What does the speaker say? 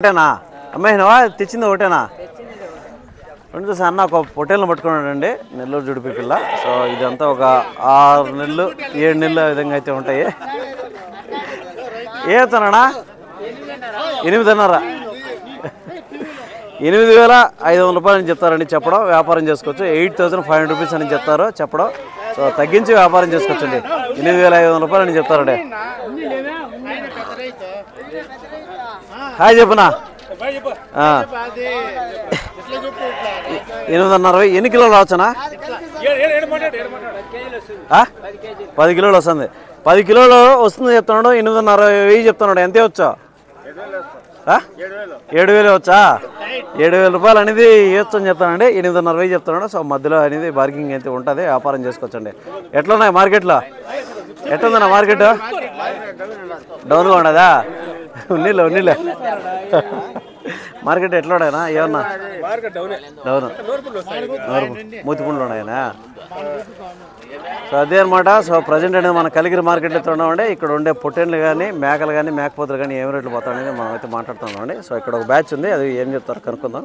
ఒకటేనా అమ్మాయినవా తెచ్చింది ఒకటేనా రెండు అన్న ఒక పొట్టేలను పట్టుకున్నాడండి నెల్లూరు జుడిపి పిల్ల. సో ఇదంతా ఒక 6 నెలలు 7 నెలలు విధంగా అయితే ఉంటాయి. ఏతనా 8.5 8,500 రూపాయలు అని చెప్తారండి చెప్పడం. వ్యాపారం చేసుకోవచ్చు. 8,500 రూపీస్ అని చెప్తారు చెప్పడం. సో తగ్గించి వ్యాపారం చేసుకోవచ్చండి. 8,500 రూపాయలు అని చెప్తారండి. హాయ్ చెప్పునా 8.5 ఎన్ని కిలోలు రావచ్చునా? 10 కిలోలు వస్తుంది. 10 కిలోలు వస్తుంది చెప్తున్నాడు. 8.5 చెప్తున్నాడు. ఎంతే వచ్చా? 7,000 వచ్చా? 7,000 రూపాయలు అనేది ఇవ్వచ్చు అని చెప్తానండి. 8.5 చెప్తున్నాడు. సో మధ్యలో అనేది బార్గింగ్ అయితే ఉంటుంది. వ్యాపారం చేసుకోవచ్చండి. ఎట్లున్నాయి మార్కెట్లో? ఎట్లుందన్నా మార్కెట్? డౌన్గా ఉండదా? ఉన్నీలే మార్కెట్ ఎట్లా ఉన్నాయనా? ఏమన్నా డౌన్ మూతిపుండ్లు ఉన్నాయనా? సో అదే అనమాట. సో ప్రజెంట్ అనేది మన కలిగిరి మార్కెట్లో ఉన్నామండి. ఇక్కడ ఉండే పొట్టేళ్ళు కానీ మేకలు కానీ మేకపోతులు కానీ ఏం రేట్లు పోతాయనేది మనం అయితే మాట్లాడుతున్నామండి. సో ఇక్కడ ఒక బ్యాచ్ ఉంది. అది ఏం చెప్తారో కనుక్కుందాం.